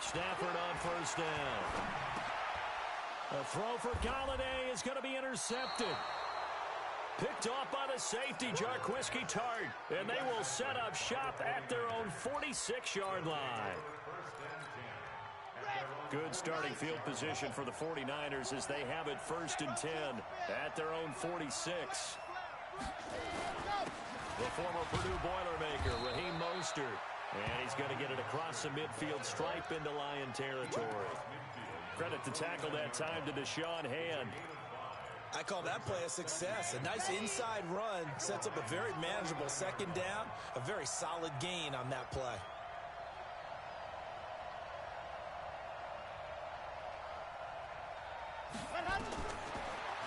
Stafford on first down. A throw for Galladay is going to be intercepted. Picked off by the safety, Jarquiski Tart. And they will set up shop at their own 46-yard line. Good starting field position for the 49ers as they have it 1st and 10 at their own 46. The former Purdue Boilermaker, Raheem Mostert. And he's going to get it across the midfield stripe into Lion territory. Credit the tackle that time to Deshaun Hand. I call that play a success. A nice inside run sets up a very manageable second down. A very solid gain on that play.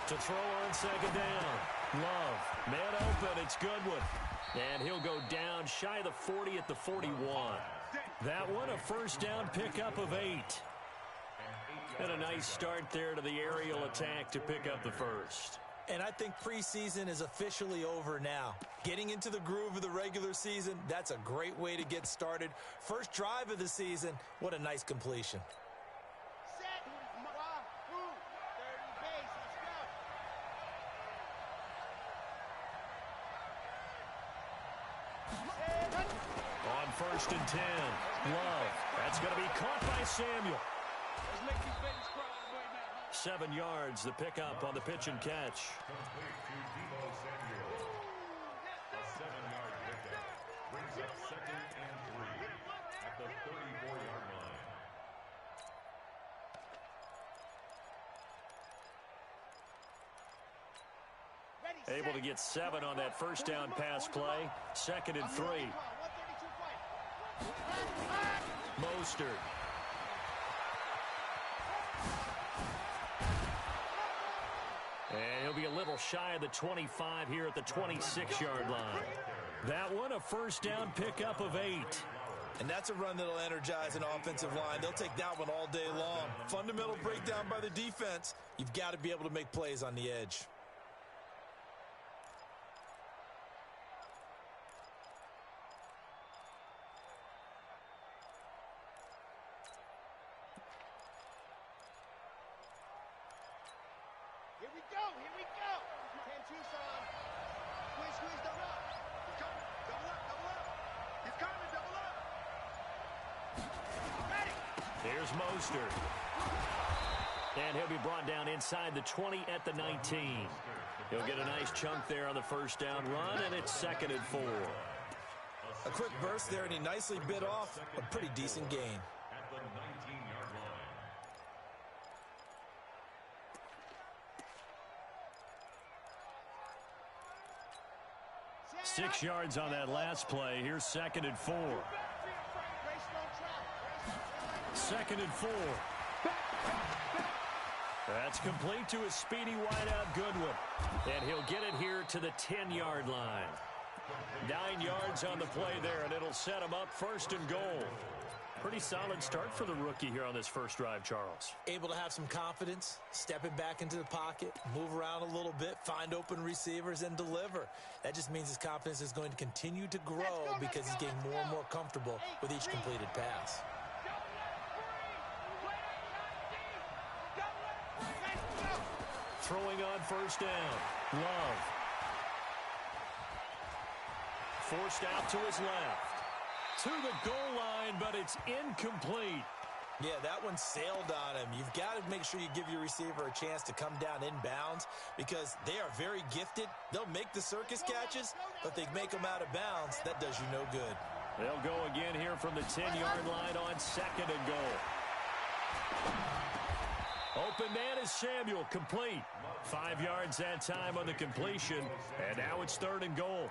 To throw on second down. Love. Man open. It's Goodwin. And he'll go down shy of the 40 at the 41. That one a first down pickup of 8. And a nice start there to the aerial attack to pick up the first. And I think preseason is officially over now. Getting into the groove of the regular season, that's a great way to get started. First drive of the season, what a nice completion. On 1st and 10, Love. That's going to be caught by Samuel. 7 yards, the pickup on the pitch and catch. Able to get 7 on that first down pass play. 2nd and 3. Mostert. And he'll be a little shy of the 25 here at the 26-yard line. That one a first down pickup of 8. And that's a run that'll energize an offensive line. They'll take that one all day long. Fundamental breakdown by the defense. You've got to be able to make plays on the edge. Here's Mostert. And he'll be brought down inside the 20 at the 19. He'll get a nice chunk there on the first down run, and it's 2nd and 4. A quick burst there, and he nicely bit off a pretty decent gain. At the 19-yard line. 6 yards on that last play. Here's 2nd and 4. 2nd and 4. That's complete to his speedy wideout Goodwin. And he'll get it here to the 10-yard line. 9 yards on the play there, and it'll set him up 1st and goal. Pretty solid start for the rookie here on this first drive, Charles. Able to have some confidence, stepping back into the pocket, move around a little bit, find open receivers, and deliver. That just means his confidence is going to continue to grow because he's getting more and more comfortable with each completed pass. Throwing on first down. Love. Forced out to his left. To the goal line, but it's incomplete. Yeah, that one sailed on him. You've got to make sure you give your receiver a chance to come down inbounds because they are very gifted. They'll make the circus catches, but they make them out of bounds. That does you no good. They'll go again here from the 10-yard line on 2nd and goal. Open man is Samuel, complete. 5 yards that time on the completion, and now it's 3rd and goal.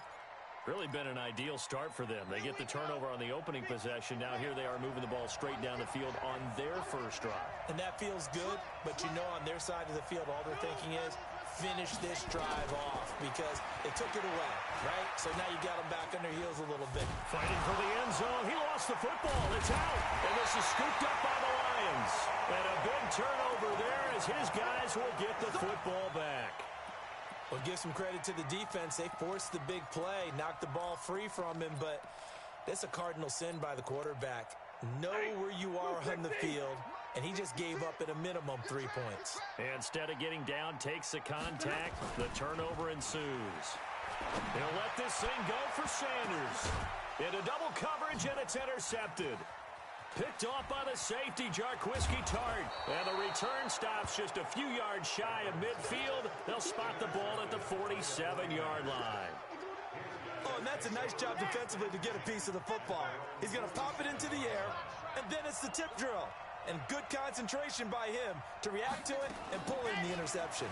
Really been an ideal start for them. They get the turnover on the opening possession. Now here they are moving the ball straight down the field on their first drive. And that feels good, but you know on their side of the field all they're thinking is finish this drive off because they took it away, right? So now you got them back on their heels a little bit. Fighting for the end zone. He lost the football. It's out. And this is scooped up by the Lions. And a big turnover there as his guys will get the football back. Well, give some credit to the defense. They forced the big play, knocked the ball free from him, but that's a cardinal sin by the quarterback. Know where you are on the field, and he just gave up at a minimum 3 points. Instead of getting down, takes the contact. The turnover ensues. He'll let this thing go for Sanders. Into double coverage, and it's intercepted. Picked off by the safety, Jarquiski Tart. And the return stops just a few yards shy of midfield. They'll spot the ball at the 47-yard line. Oh, and that's a nice job defensively to get a piece of the football. He's going to pop it into the air, and then it's the tip drill. And good concentration by him to react to it and pull in the interception.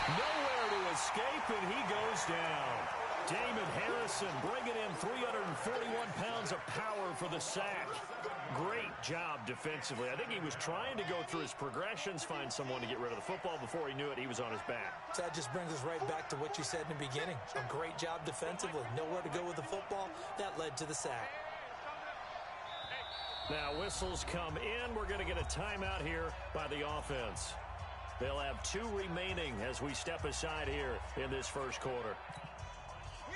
Nowhere to escape, and he goes down. Damon Harrison bringing in 341 pounds of power for the sack. Great job defensively. I think he was trying to go through his progressions, find someone to get rid of the football. Before he knew it, he was on his back. So that just brings us right back to what you said in the beginning. A great job defensively. Nowhere to go with the football. That led to the sack. Now whistles come in. We're going to get a timeout here by the offense. They'll have 2 remaining as we step aside here in this first quarter.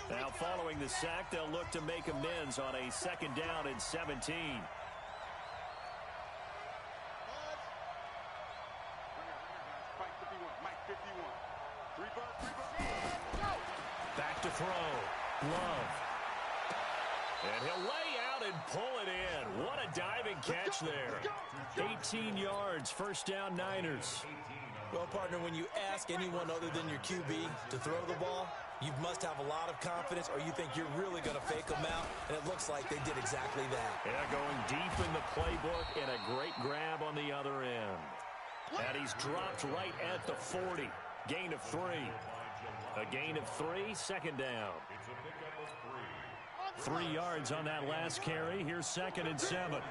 Now following the sack, they'll look to make amends on a 2nd down and 17. Back to throw. Love. And he'll lay out and pull it in. What a diving catch there. 18 yards, first down Niners. Well, partner, when you ask anyone other than your QB to throw the ball, you must have a lot of confidence, or you think you're really going to fake them out, and it looks like they did exactly that. Yeah, going deep in the playbook, and a great grab on the other end. And he's dropped right at the 40. Gain of 3. A gain of 3, 2nd down. 3 yards on that last carry. Here's 2nd and 7.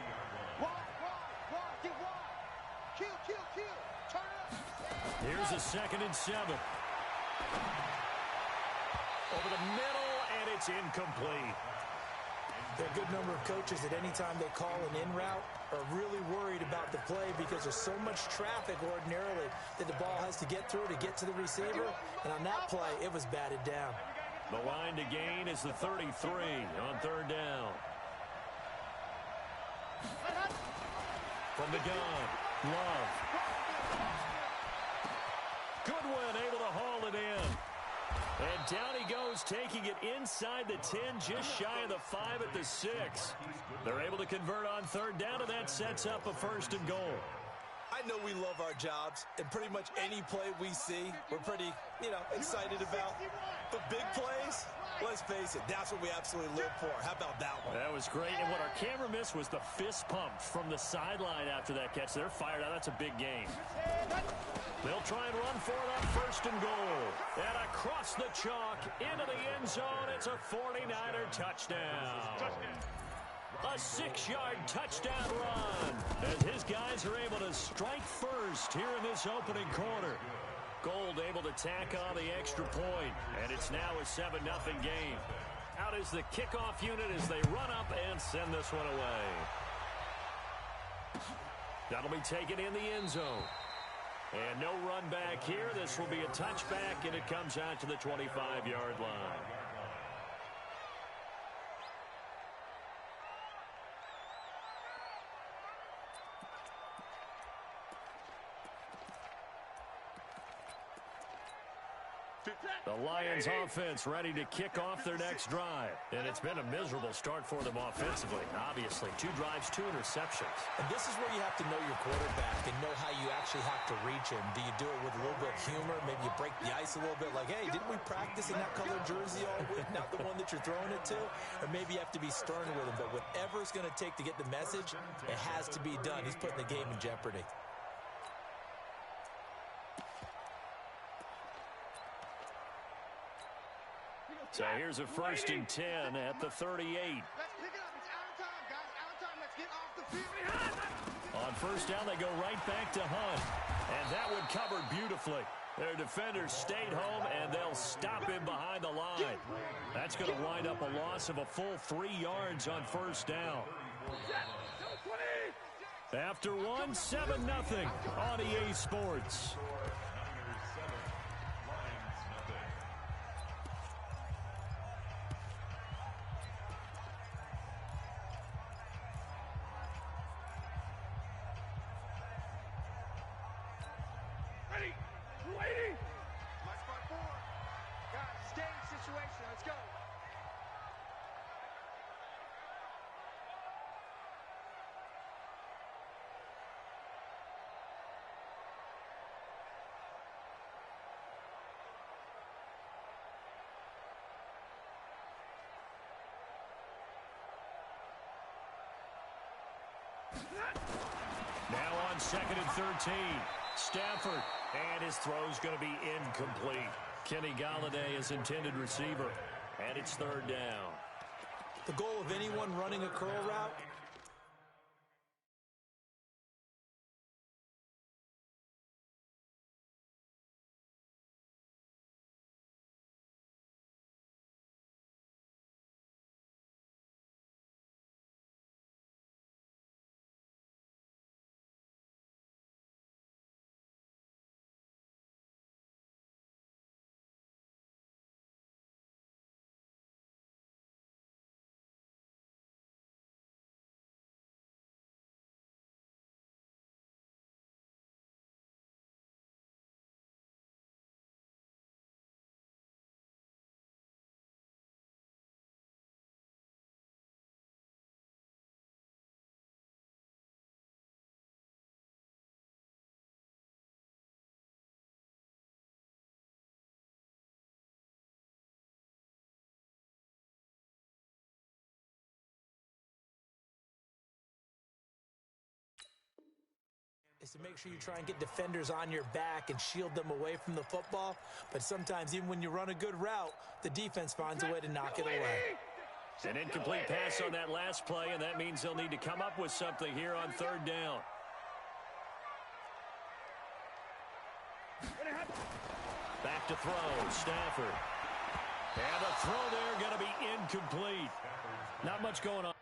Here's a 2nd and 7. Over the middle, and it's incomplete. There are a good number of coaches that any time they call an in route are really worried about the play because there's so much traffic ordinarily that the ball has to get through to get to the receiver. And on that play, it was batted down. The line to gain is the 33 on 3rd down. From the gun, Love. Goodwin able to haul it in. And down he goes, taking it inside the 10, just shy of the 5 at the 6. They're able to convert on 3rd down, and that sets up a 1st and goal. I know we love our jobs, and pretty much any play we see, we're pretty, excited about. But big plays, let's face it, that's what we absolutely live for. How about that one? That was great, and what our camera missed was the fist pump from the sideline after that catch. They're fired out. That's a big game. They'll try and run for it on 1st and goal. And across the chalk, into the end zone, it's a 49er touchdown. A 6-yard touchdown run as his guys are able to strike first here in this opening quarter. Gold able to tack on the extra point, and it's now a 7-0 game. Out is the kickoff unit as they run up and send this one away. That'll be taken in the end zone. And no run back here. This will be a touchback, and it comes out to the 25-yard line. The Lions offense ready to kick off their next drive. And it's been a miserable start for them offensively, obviously. 2 drives, 2 interceptions. And this is where you have to know your quarterback and know how you actually have to reach him. Do you do it with a little bit of humor? Maybe you break the ice a little bit like, hey, didn't we practice in that colored jersey all week? Not the one that you're throwing it to? Or maybe you have to be stern with him. But whatever it's going to take to get the message, it has to be done. He's putting the game in jeopardy. So here's a 1st and 10 at the 38. Let's pick it up. It's out of time, guys. Out of time. Let's get off the field. On 1st down, they go right back to Hunt. And that one covered beautifully. Their defenders stayed home, and they'll stop him behind the line. That's going to wind up a loss of a full 3 yards on 1st down. After one, 7-0 on EA Sports. Niners 7, Lions nothing. Ready? Waiting. Let's fight forward. Guys, it's game situation. Let's go. Now on 2nd and 13. Stafford, and his throw's going to be incomplete. Kenny Golladay is intended receiver, and it's 3rd down. The goal of anyone running a curl route is to make sure you try and get defenders on your back and shield them away from the football. But sometimes, even when you run a good route, the defense finds a way to knock it away. An incomplete pass on that last play, and that means they'll need to come up with something here on 3rd down. Back to throw, Stafford. And the throw there going to be incomplete. Not much going on.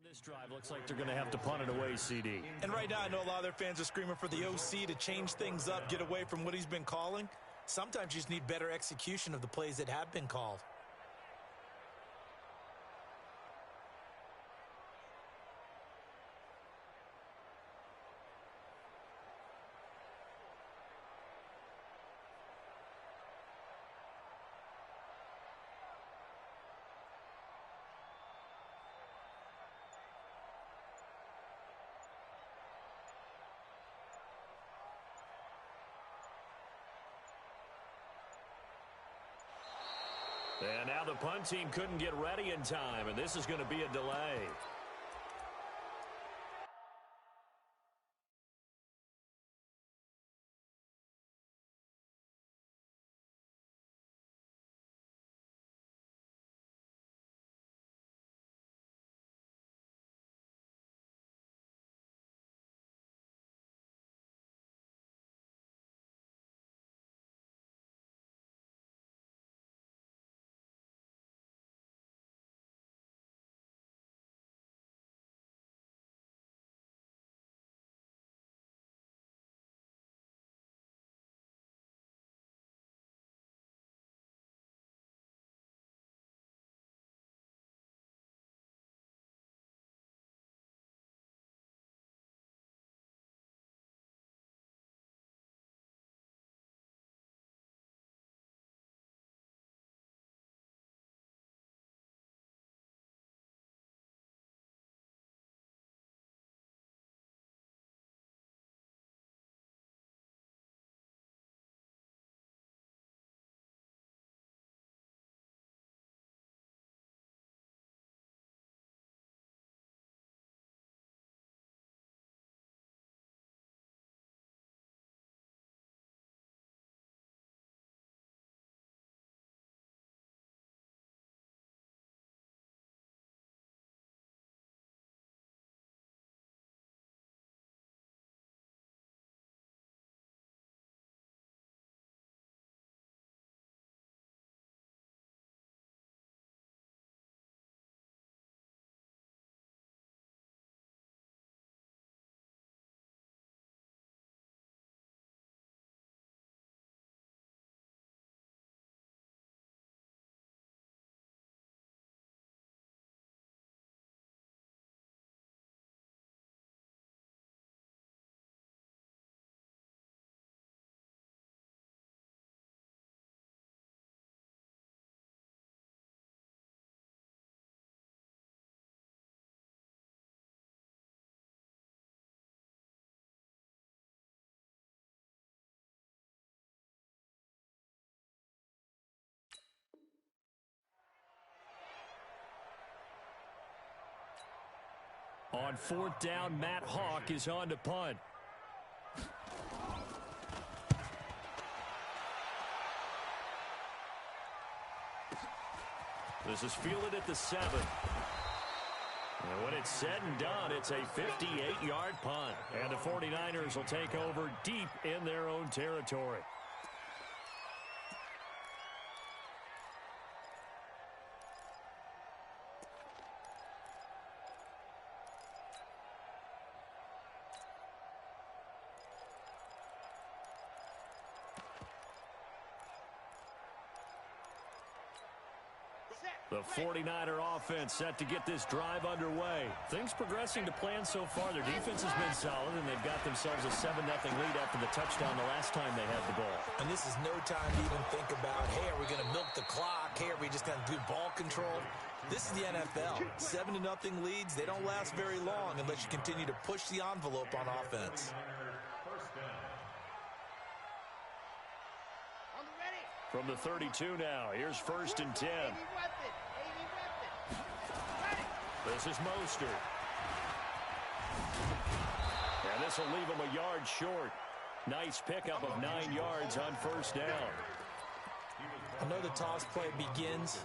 This drive looks like they're going to have to punt it away, CD. And right now, I know a lot of their fans are screaming for the OC to change things up, get away from what he's been calling. Sometimes you just need better execution of the plays that have been called. And now the punt team couldn't get ready in time, and this is going to be a delay. On fourth down, Matt Hawk is on to punt. This is fielded at the 7. And when it's said and done, it's a 58-yard punt. And the 49ers will take over deep in their own territory. The 49er offense set to get this drive underway. Things progressing to plan so far. Their defense has been solid, and they've got themselves a 7-0 lead after the touchdown the last time they had the ball. And this is no time to even think about, hey, are we going to milk the clock? Hey, are we just going to do ball control? This is the NFL. 7-0 leads, they don't last very long unless you continue to push the envelope on offense. From the 32 now, here's 1st and 10. This is Mostert. And this will leave him a yard short. Nice pickup of 9 yards on 1st down. I know the toss play begins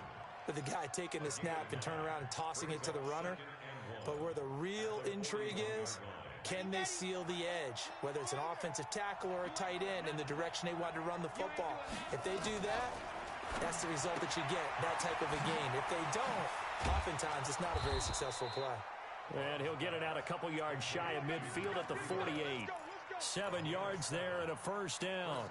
with the guy taking the snap and turning around and tossing it to the runner. But where the real intrigue is, can they seal the edge, whether it's an offensive tackle or a tight end, in the direction they want to run the football? If they do that, that's the result that you get, that type of a game. If they don't, oftentimes it's not a very successful play. And he'll get it out a couple yards shy of midfield at the 48. 7 yards there and a 1st down.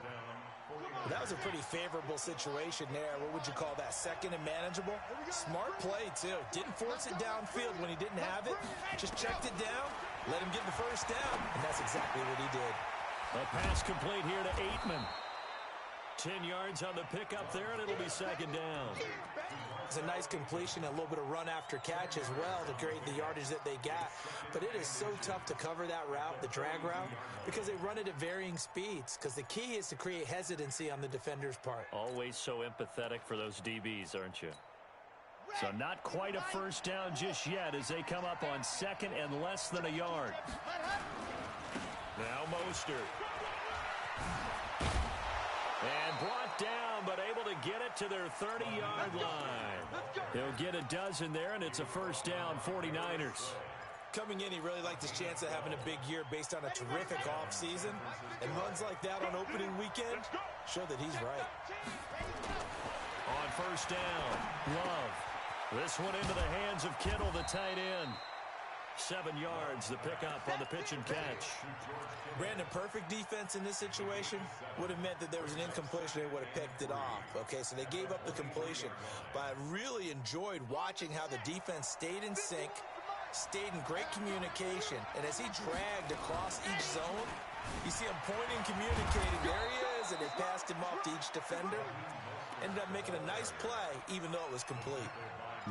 That was a pretty favorable situation there. What would you call that? Second and manageable? Smart play, too. Didn't force it downfield when he didn't have it. Just checked it down, let him get the 1st down, and that's exactly what he did. A pass complete here to Aitman. 10 yards on the pickup there, and it'll be second down. It's a nice completion, a little bit of run after catch as well to create the yardage that they got. But it is so tough to cover that route, the drag route, because they run it at varying speeds. Because the key is to create hesitancy on the defender's part. Always so empathetic for those DBs, aren't you? So not quite a first down just yet as they come up on second and less than a yard. Now Mostert. And brought down, but able to get it to their 30-yard line. He'll get a dozen there, and it's a first down, 49ers. Coming in, he really liked his chance of having a big year based on a terrific offseason. And runs like that on opening weekend show that he's right. On first down, Love. This one into the hands of Kittle, the tight end. 7 yards, the pickup on the pitch and catch. Brandon, perfect defense in this situation would have meant that there was an incompletion. They would have picked it off. Okay, so they gave up the completion. But I really enjoyed watching how the defense stayed in sync, stayed in great communication. And as he dragged across each zone, you see him pointing, communicating. There he is, and they passed him off to each defender. Ended up making a nice play, even though it was complete.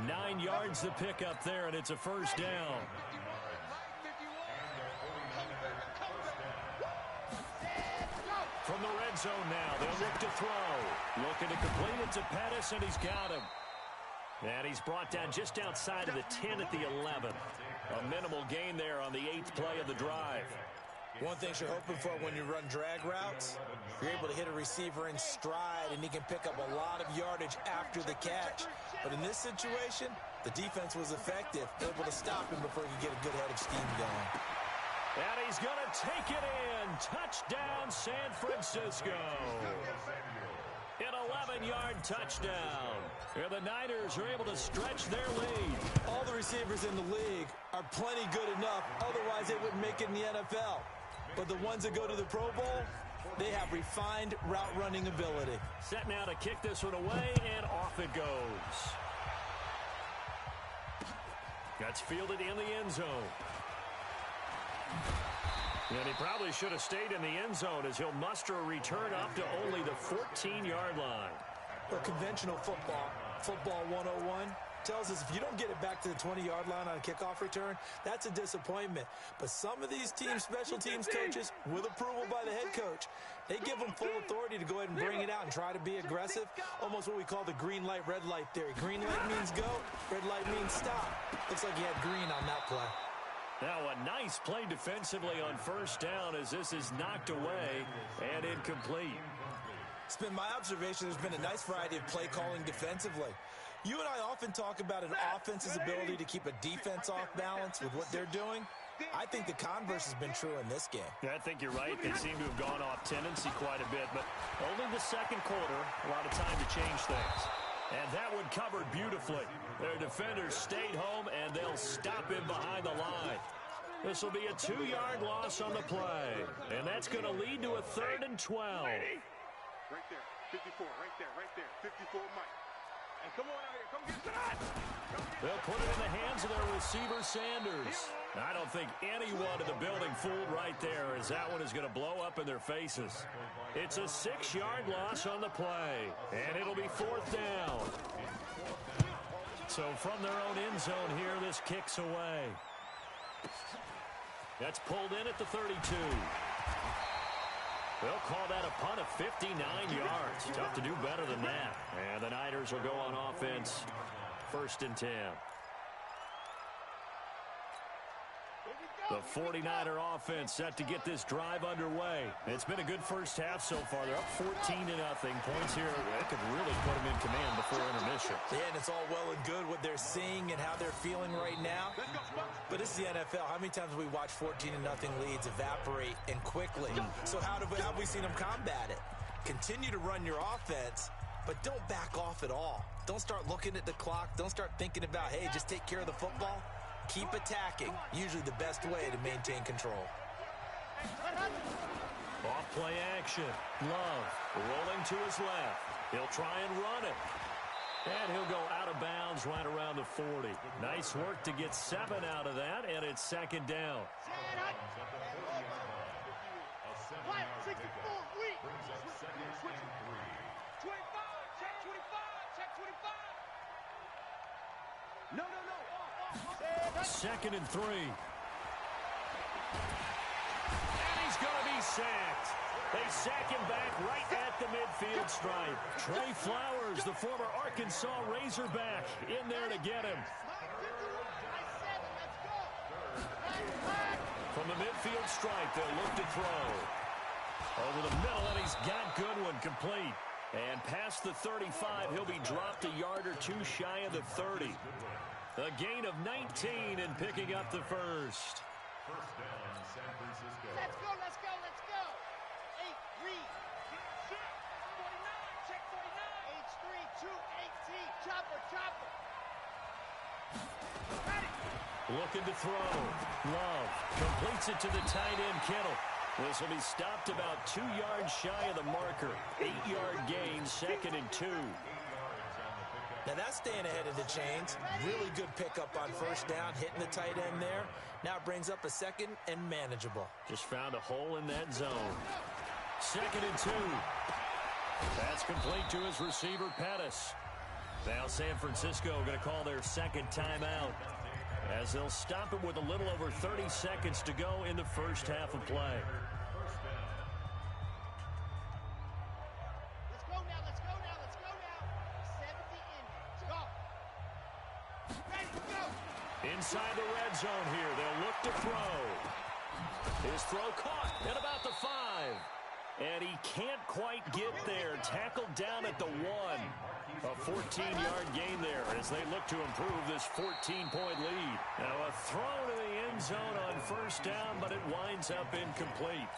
9 yards the pickup there, and it's a first down. From the red zone now, they'll look to throw. Looking to complete it to Pettis, and he's got him. And he's brought down just outside of the 10 at the 11. A minimal gain there on the 8th play of the drive. One thing you're hoping for when you run drag routes, you're able to hit a receiver in stride, and he can pick up a lot of yardage after the catch. But in this situation, the defense was effective, able to stop him before he could get a good head of steam going. And he's going to take it in. Touchdown, San Francisco. An 11-yard touchdown. And the Niners are able to stretch their lead. All the receivers in the league are plenty good enough. Otherwise, they wouldn't make it in the NFL. But the ones that go to the Pro Bowl, they have refined route running ability. Set now to kick this one away, and off it goes. That's fielded in the end zone. And he probably should have stayed in the end zone as he'll muster a return up to only the 14-yard line. Well, conventional football 101, tells us if you don't get it back to the 20-yard line on a kickoff return, that's a disappointment. But some of these teams, special teams coaches, with approval by the head coach, they give them full authority to go ahead and bring it out and try to be aggressive, almost what we call the green light, red light theory. Green light means go, red light means stop. Looks like he had green on that play. Now a nice play defensively on first down as this is knocked away and incomplete. It's been my observation there's been a nice variety of play calling defensively. You and I often talk about an offense's ability to keep a defense off balance with what they're doing. I think the converse has been true in this game. Yeah, I think you're right. They seem to have gone off tendency quite a bit, but only the second quarter, a lot of time to change things. And that one covered beautifully. Their defenders stayed home, and they'll stop him behind the line. This will be a 2-yard loss on the play, and that's going to lead to a 3rd and 12. Right there, 54, right there, 54, Mike. And come on out here, come get that. They'll put it in the hands of their receiver, Sanders. I don't think anyone in the building fooled right there, as that one is going to blow up in their faces. It's a 6-yard loss on the play, and it'll be 4th down. So from their own end zone here, this kicks away. That's pulled in at the 32. They'll call that a punt of 59 yards. Tough to do better than that. And the Niners will go on offense. 1st and 10. The 49er offense set to get this drive underway. It's been a good first half so far. They're up 14-0. Points here that could really put them in command before intermission. Yeah, and it's all well and good what they're seeing and how they're feeling right now. But this is the NFL. How many times have we watched 14-0 leads evaporate and quickly? So how have we seen them combat it? Continue to run your offense, but don't back off at all. Don't start looking at the clock. Don't start thinking about, hey, just take care of the football. Keep attacking. Usually the best way to maintain control. Off play action. Love rolling to his left. He'll try and run it. And he'll go out of bounds right around the 40. Nice work to get 7 out of that, and it's 2nd down. A 7-yard pickup brings up 2nd and 3. 2nd and 3. And he's going to be sacked. They sack him back right at the midfield stripe. Trey Flowers, the former Arkansas Razorback, in there to get him. From the midfield stripe, they'll look to throw. Over the middle, and he's got Goodwin complete. And past the 35, he'll be dropped a yard or two shy of the 30. A gain of 19 and picking up the first. First down, San Francisco. Let's go, let's go, let's go. 8, read. Check 49, check 49. H3, 2, 18. Chopper, chopper. Ready. Looking to throw. Love completes it to the tight end, Kittle. This will be stopped about 2 yards shy of the marker. 8-yard gain, 2nd and 2. Now that's staying ahead of the chains. Really good pickup on first down, hitting the tight end there. Now it brings up a 2nd and manageable. Just found a hole in that zone. 2nd and 2. That's complete to his receiver, Pettis. Now San Francisco going to call their 2nd timeout, as they'll stop it with a little over 30 seconds to go in the first half of play. Let's go now, let's go now, let's go now. 70 in. Go. Ready, go. Inside the red zone here, they'll look to throw. His throw caught at about the 5. And he can't quite get there. Tackled down at the 1. A 14-yard gain there as they look to improve this 14-point lead. Now a throw to the end zone on first down, but it winds up incomplete.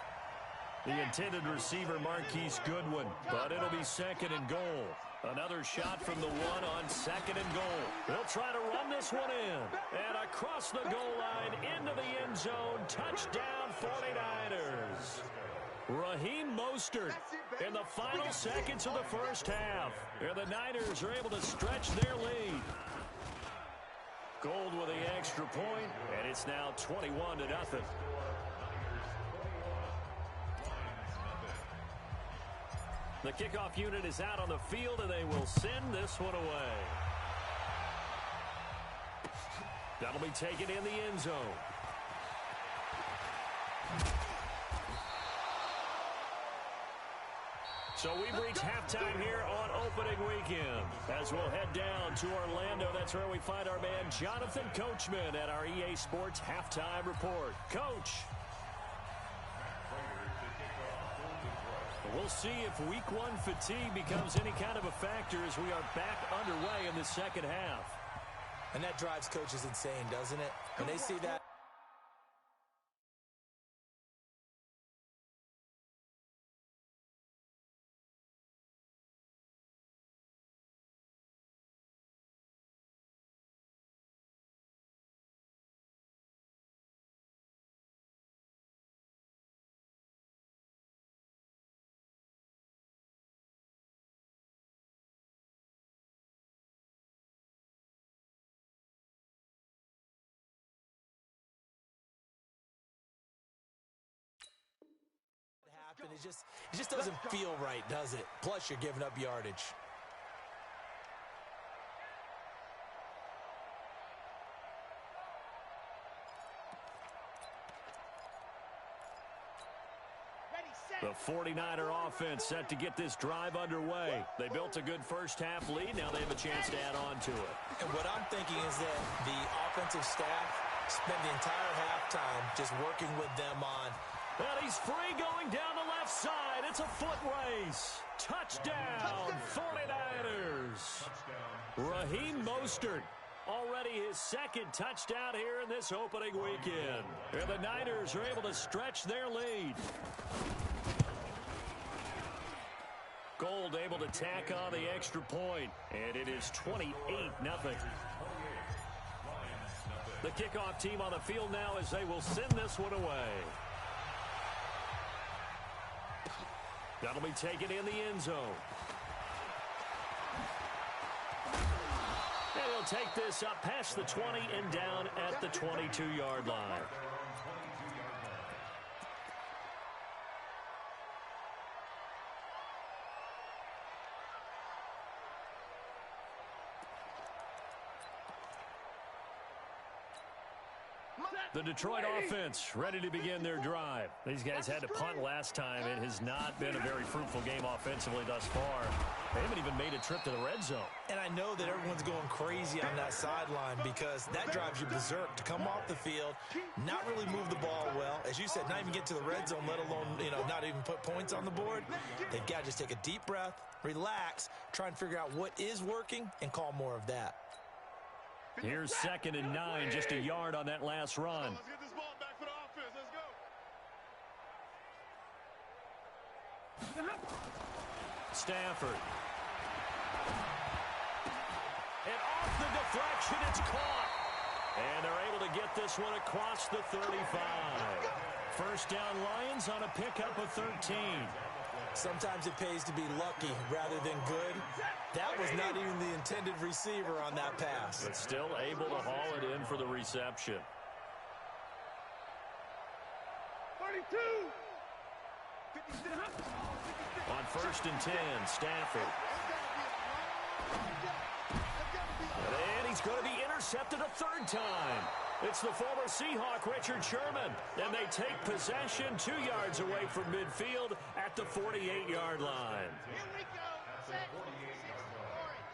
The intended receiver, Marquise Goodwin, but it'll be 2nd and goal. Another shot from the 1 on 2nd and goal. They'll try to run this one in. And across the goal line into the end zone. Touchdown 49ers. Raheem Mostert in the final seconds of the first half. And the Niners are able to stretch their lead. Gold with the extra point, and it's now 21-0. The kickoff unit is out on the field, and they will send this one away. That'll be taken in the end zone. So we've reached halftime here on opening weekend. As we'll head down to Orlando, that's where we find our man Jonathan Coachman at our EA Sports Halftime Report. Coach. We'll see if week 1 fatigue becomes any kind of a factor as we are back underway in the second half. And that drives coaches insane, doesn't it? When they see that. It just doesn't feel right, does it? Plus, you're giving up yardage. The 49er offense set to get this drive underway. They built a good first half lead. Now they have a chance to add on to it. And what I'm thinking is that the offensive staff spent the entire halftime just working with them on. And he's free going down the left side. It's a foot race. Touchdown, 49ers. Raheem Mostert. Already his 2nd touchdown here in this opening weekend. And the Niners are able to stretch their lead. Gold able to tack on the extra point, and it is 28-0. The kickoff team on the field now as they will send this one away. That'll be taken in the end zone. And he'll take this up past the 20 and down at the 22-yard line. The Detroit offense ready to begin their drive. These guys had to punt last time. It has not been a very fruitful game offensively thus far. They haven't even made a trip to the red zone. And I know that everyone's going crazy on that sideline because that drives you berserk to come off the field, not really move the ball well. As you said, not even get to the red zone, let alone, not even put points on the board. They've got to just take a deep breath, relax, try and figure out what is working, and call more of that. Here's 2nd and 9, just a yard on that last run. Let's get this ball back for the offense. Let's go. Stafford. And off the deflection, it's caught. And they're able to get this one across the 35. First down Lions on a pickup of 13. Sometimes it pays to be lucky rather than good. That was not even the intended receiver on that pass. But still able to haul it in for the reception. 32. On 1st and 10, Stafford. And he's going to be intercepted a 3rd time. It's the former Seahawk, Richard Sherman. And they take possession 2 yards away from midfield at the 48-yard line. Here we go. Set. 6 orange.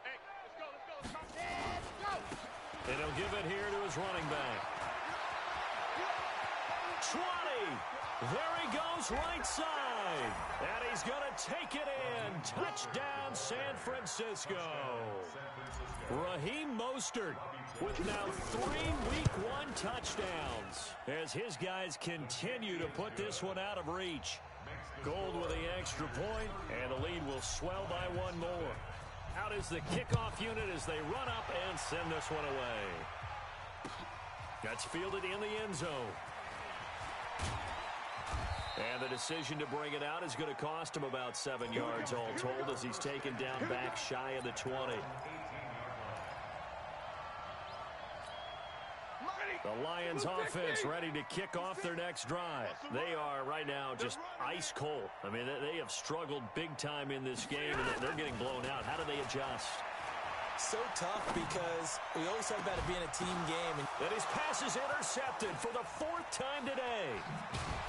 Hey, let's go. And go. And he'll give it here to his running back. 20. There he goes right side. And he's going to take it in. Touchdown, San Francisco. Raheem Mostert with now 3 Week 1 touchdowns as his guys continue to put this one out of reach. Gold with the extra point, and the lead will swell by 1 more. Out is the kickoff unit as they run up and send this one away. That's fielded in the end zone. And the decision to bring it out is going to cost him about 7 yards all told as he's taken down back shy of the 20. The Lions offense ready to kick off their next drive. They are right now just ice cold. I mean, they have struggled big time in this game, and they're getting blown out. How do they adjust? So tough because we always talk about it being a team game. And his pass is intercepted for the 4th time today.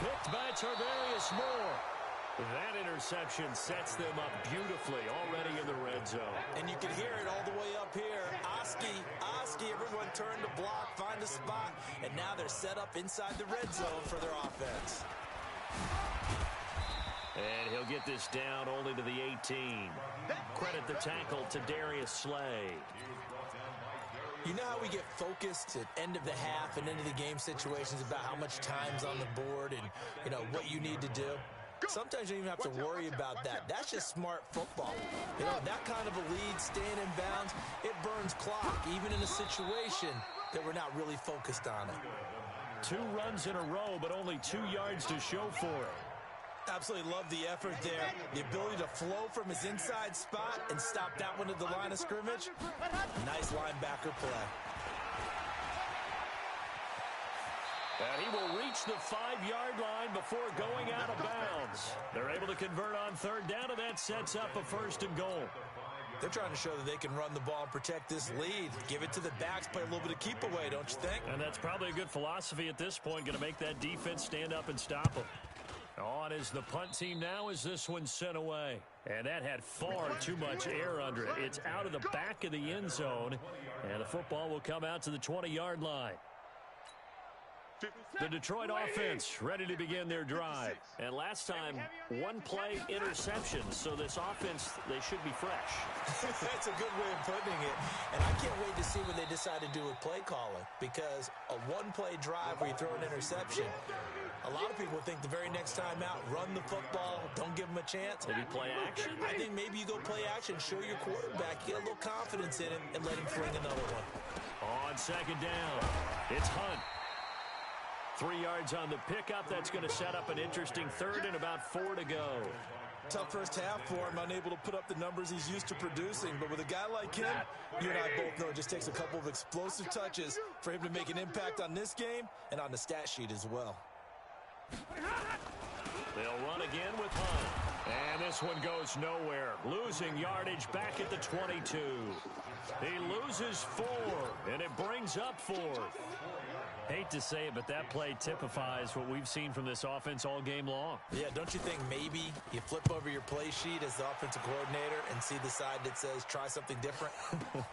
Picked by Tarvarius Moore. That interception sets them up beautifully already in the red zone. And you can hear it all the way up here. Oski, everyone turned to block, find a spot, and now they're set up inside the red zone for their offense. And he'll get this down only to the 18. Credit the tackle to Darius Slay. You know how we get focused at end of the half and into the game situations about how much time's on the board and, what you need to do? Sometimes you don't even have to worry about that. That's just smart football. That kind of a lead, staying in bounds, it burns clock, even in a situation that we're not really focused on it. 2 runs in a row, but only 2 yards to show for it. Absolutely love the effort there. The ability to flow from his inside spot and stop that one at the line of scrimmage. Nice linebacker play. And he will reach the 5-yard line before going out of bounds. They're able to convert on 3rd down, and that sets up a 1st and goal. They're trying to show that they can run the ball and protect this lead. Give it to the backs, play a little bit of keep away, don't you think? And that's probably a good philosophy at this point, going to make that defense stand up and stop them. On is the punt team now as this one's sent away. And that had far too much air under it. It's out of the back of the end zone, and the football will come out to the 20-yard line. The Detroit offense ready to begin their drive. And last time, 1-play interception. So this offense, they should be fresh. That's a good way of putting it. And I can't wait to see what they decide to do with play calling. Because a 1-play drive where you throw an interception, a lot of people think the very next time out, run the football, don't give them a chance. Maybe play action. I think maybe you go play action, show your quarterback, get a little confidence in him, and let him fling another one. On 2nd down, it's Hunt. 3 yards on the pickup. That's going to set up an interesting 3rd and about 4 to go. Tough first half for him, unable to put up the numbers he's used to producing. But with a guy like him, you and I both know it just takes a couple of explosive touches for him to make an impact on this game and on the stat sheet as well. They'll run again with Hunt. And this one goes nowhere. Losing yardage back at the 22. He loses 4, and it brings up 4. Hate to say it, but that play typifies what we've seen from this offense all game long. Yeah, don't you think maybe you flip over your play sheet as the offensive coordinator and see the side that says try something different?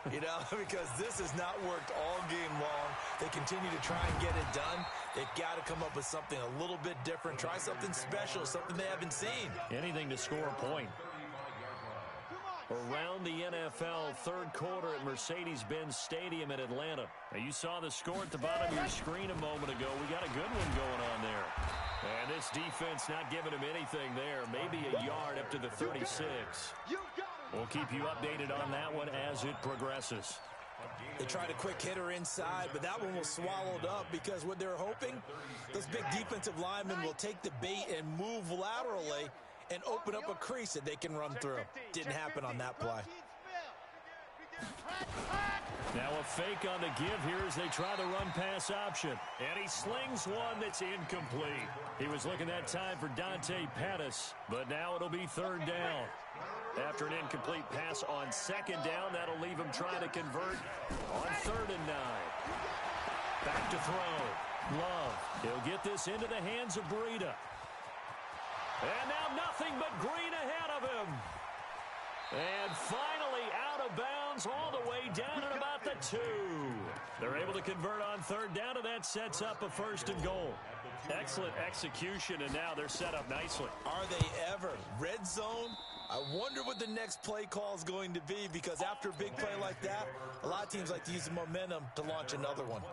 Because this has not worked all game long. They continue to try and get it done. They've got to come up with something a little bit different. Try something special, something they haven't seen. Anything to score a point. Around the NFL, third quarter at Mercedes-Benz Stadium in Atlanta. Now, you saw the score at the bottom of your screen a moment ago. We got a good one going on there. And this defense not giving him anything there. Maybe a yard up to the 36. We'll keep you updated on that one as it progresses. They tried a quick hitter inside, but that one was swallowed up because what they're hoping, those big defensive linemen will take the bait and move laterally and open up a crease that they can run through. Didn't happen on that play. Now a fake on the give here as they try the run-pass option. And he slings one that's incomplete. He was looking that time for Dante Pettis, but now it'll be third down. After an incomplete pass on second down, that'll leave him trying to convert on 3rd and 9. Back to throw. Love. He'll get this into the hands of Breida. And now nothing but green ahead of him. And finally out of bounds all the way down at about the 2. They're able to convert on 3rd down, and that sets up a 1st and goal. Excellent execution, and now they're set up nicely. Are they ever? Red zone? I wonder what the next play call is going to be, because after a big play like that, a lot of teams like to use the momentum to launch another one.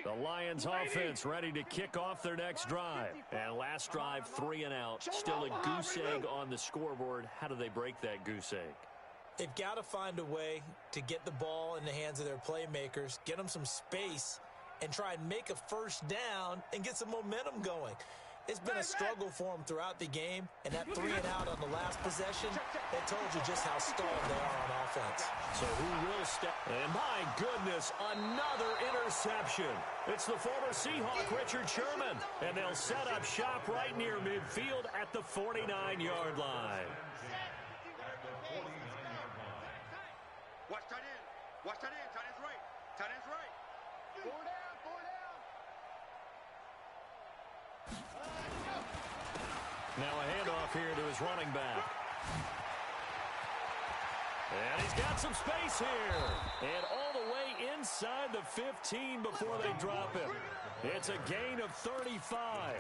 The Lions offense ready to kick off their next drive. And last drive, 3 and out. Still a goose egg on the scoreboard. How do they break that goose egg? They've got to find a way to get the ball in the hands of their playmakers, get them some space, and try and make a first down and get some momentum going. It's been a struggle for them throughout the game, and that 3 and out on the last possession, that told you just how stalled they are on offense. So who will step? And my goodness, another interception. It's the former Seahawk, Richard Sherman, and they'll set up shop right near midfield at the 49-yard line. Watch tight end. Watch tight end. Tight end's right. Tight end's right. 4 down. 4 down. Now a handoff here to his running back. And he's got some space here. And all the way inside the 15 before they drop him. It's a gain of 35.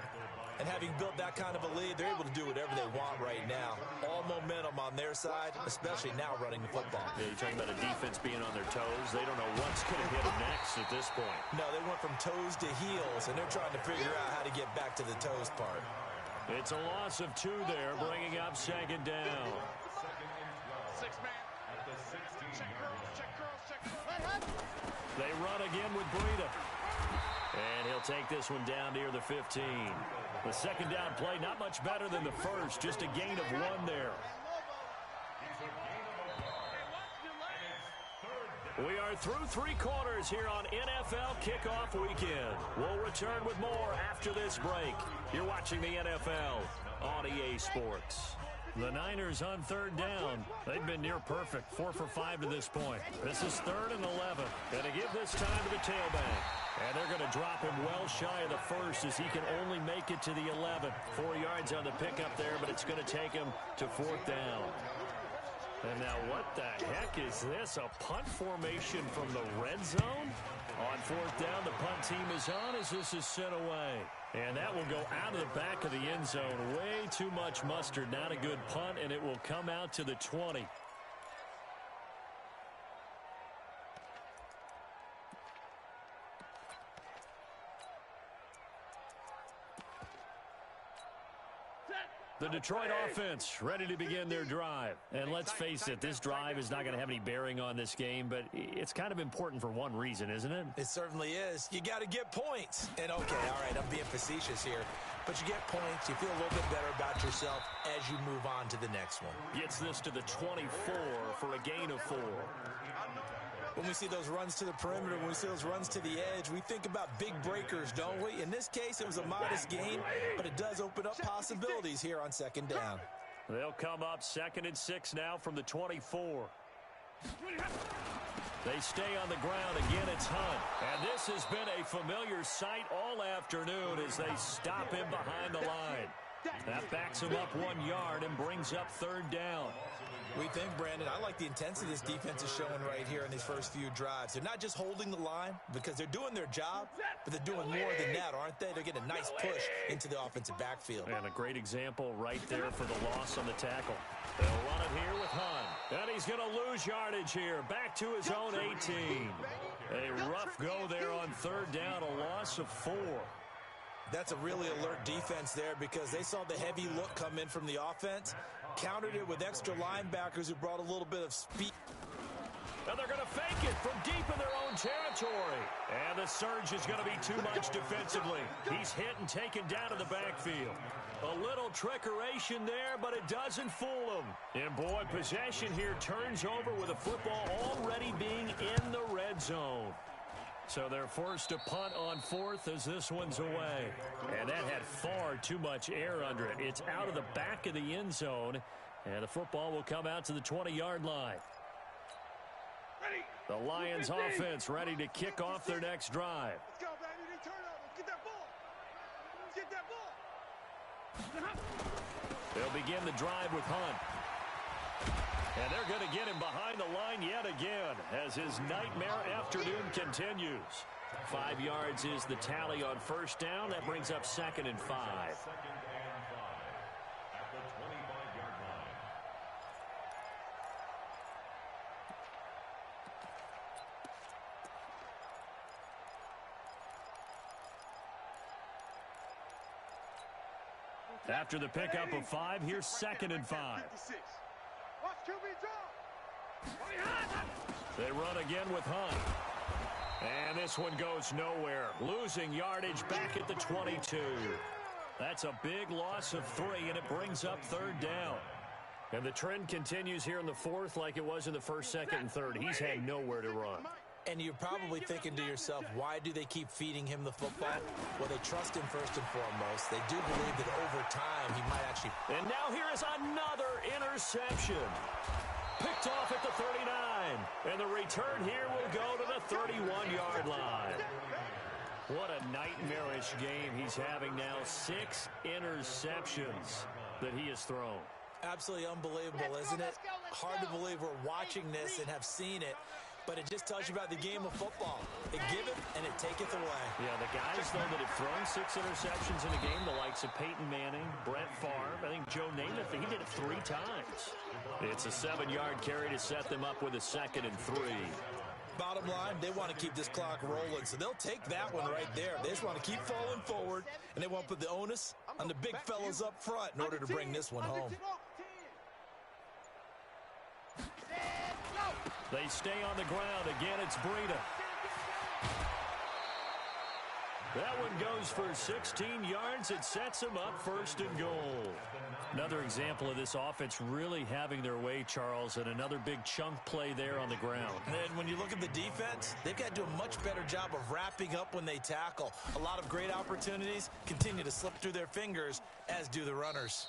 And having built that kind of a lead, they're able to do whatever they want right now. All momentum on their side, especially now running the football. Yeah, you're talking about a defense being on their toes. They don't know what's going to hit them next at this point. No, they went from toes to heels, and they're trying to figure out how to get back to the toes part. It's a loss of 2 there, bringing up 2nd down. 6-man. Check girls, check girls, check girls. They run again with Breida. And he'll take this one down near the 15. The 2nd down play, not much better than the first, just a gain of 1 there. We are through 3 quarters here on NFL Kickoff Weekend. We'll return with more after this break. You're watching the NFL on EA Sports. The Niners on 3rd down. They've been near perfect, 4 for 5 to this point. This is 3rd and 11. Going to give this time to the tailback. And they're going to drop him well shy of the 1st as he can only make it to the 11. 4 yards on the pickup there, but it's going to take him to 4th down. And now what the heck is this? A punt formation from the red zone? On 4th down, the punt team is on as this is sent away. And that will go out of the back of the end zone. Way too much mustard. Not a good punt, and it will come out to the 20. The Detroit offense ready to begin their drive. And let's face it, this drive is not going to have any bearing on this game, but it's kind of important for one reason, isn't it? It certainly is. You got to get points. And okay, all right, I'm being facetious here. But you get points, you feel a little bit better about yourself as you move on to the next one. Gets this to the 24 for a gain of 4. When we see those runs to the perimeter, when we see those runs to the edge, we think about big breakers, don't we? In this case, it was a modest gain, but it does open up possibilities here on second down. They'll come up 2nd and 6 now from the 24. They stay on the ground. Again, it's Hunt. And this has been a familiar sight all afternoon as they stop him behind the line. That backs him up 1 yard and brings up 3rd down. We think, Brandon, I like the intensity this defense is showing right here in these first few drives. They're not just holding the line because they're doing their job, but they're doing more than that, aren't they? They're getting a nice push into the offensive backfield. And a great example right there for the loss on the tackle. They'll run it here with Hunt. And he's going to lose yardage here. Back to his own 18. A rough go there on 3rd down, a loss of 4. That's a really alert defense there because they saw the heavy look come in from the offense, countered it with extra linebackers who brought a little bit of speed. And they're going to fake it from deep in their own territory. And the surge is going to be too much defensively. He's hit and taken down in the backfield. A little trickeration there, but it doesn't fool him. And boy, possession here turns over with the football already being in the red zone. So they're forced to punt on 4th as this one's away. And that had far too much air under it. It's out of the back of the end zone. And the football will come out to the 20-yard line. The Lions offense ready to kick off their next drive. Let's go, baby. They turn over. Get that ball. Get that ball. They'll begin the drive with Hunt. And they're going to get him behind the line yet again as his nightmare afternoon continues. 5 yards is the tally on 1st down. That brings up 2nd and 5. After the pickup of 5, here's 2nd and 5. They run again with Hunt. And this one goes nowhere. Losing yardage back at the 22. That's a big loss of 3, and it brings up 3rd down. And the trend continues here in the 4th like it was in the 1st, 2nd, and 3rd. He's had nowhere to run. And you're probably thinking to yourself, why do they keep feeding him the football? Well, they trust him first and foremost. They do believe that over time he might actually... And now here is another interception. Picked off at the 39. And the return here will go to the 31-yard line. What a nightmarish game he's having now. 6 interceptions that he has thrown. Absolutely unbelievable, isn't it? Hard to believe we're watching this and have seen it. But it just tells you about the game of football. It giveth and it taketh away. Yeah, the guys, though, that have thrown 6 interceptions in a game, the likes of Peyton Manning, Brett Favre, I think Joe Namath, he did it 3 times. It's a 7-yard carry to set them up with a 2nd and 3. Bottom line, they want to keep this clock rolling, so they'll take that one right there. They just want to keep falling forward, and they want to put the onus on the big fellas up front in order to bring this one home. They stay on the ground. Again, it's Breida. That one goes for 16 yards. It sets them up 1st and goal. Another example of this offense really having their way, Charles, and another big chunk play there on the ground. And when you look at the defense, they've got to do a much better job of wrapping up when they tackle. A lot of great opportunities continue to slip through their fingers, as do the runners.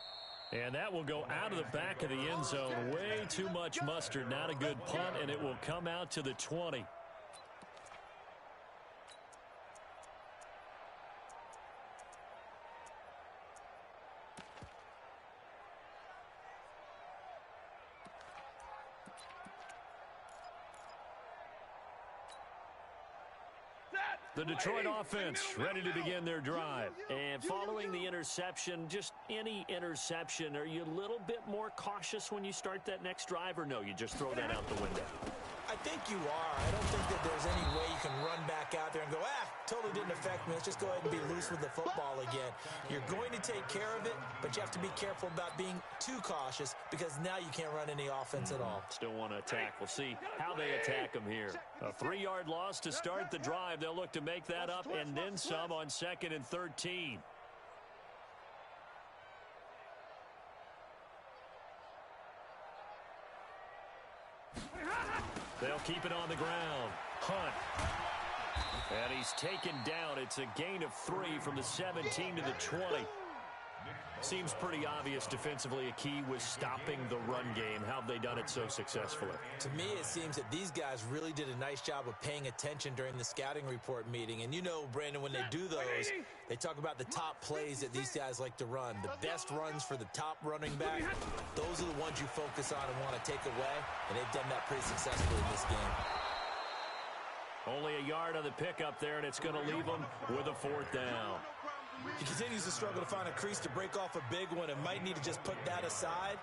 And that will go out of the back of the end zone. Way too much mustard. Not a good punt, and it will come out to the 20. The Detroit offense ready to begin their drive. And following the interception, just any interception, are you a little bit more cautious when you start that next drive, or no, you just throw that out the window? I think you are. I don't think that there's any way you can run back out there and go, totally didn't affect me. Let's just go ahead and be loose with the football again. You're going to take care of it, but you have to be careful about being too cautious because now you can't run any offense at all. Still want to attack. We'll see how they attack them here. A 3-yard loss to start the drive. They'll look to make that up and then some on 2nd and 13. They'll keep it on the ground. Hunt. And he's taken down. It's a gain of 3 from the 17 to the 20. Seems pretty obvious defensively a key was stopping the run game. How have they done it so successfully? To me, it seems that these guys really did a nice job of paying attention during the scouting report meeting. And you know, Brandon, when they do those, they talk about the top plays that these guys like to run. The best runs for the top running back, those are the ones you focus on and want to take away. And they've done that pretty successfully in this game. Only a yard on the pickup there, and it's going to leave them with a 4th down. He continues to struggle to find a crease to break off a big one and might need to just put that aside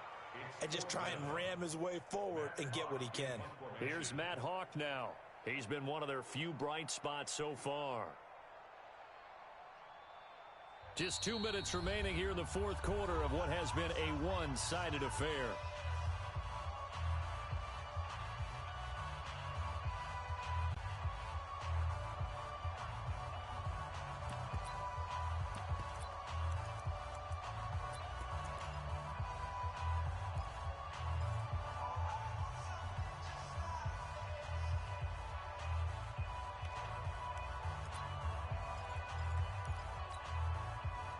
and just try and ram his way forward and get what he can. Here's Matt Hawk now. He's been one of their few bright spots so far. Just 2 minutes remaining here in the 4th quarter of what has been a one-sided affair.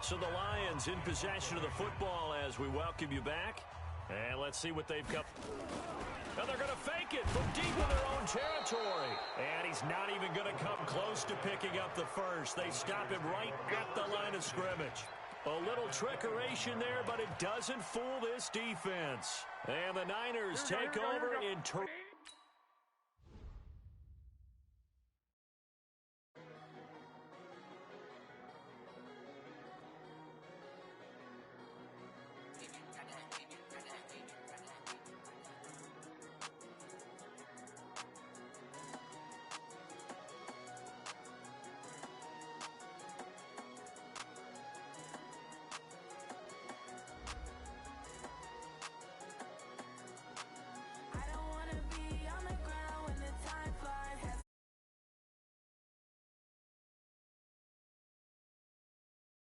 So the Lions in possession of the football as we welcome you back. And let's see what they've got. Now they're going to fake it from deep in their own territory. And he's not even going to come close to picking up the first. They stop him right at the line of scrimmage. A little trickeration there, but it doesn't fool this defense. And the Niners take over in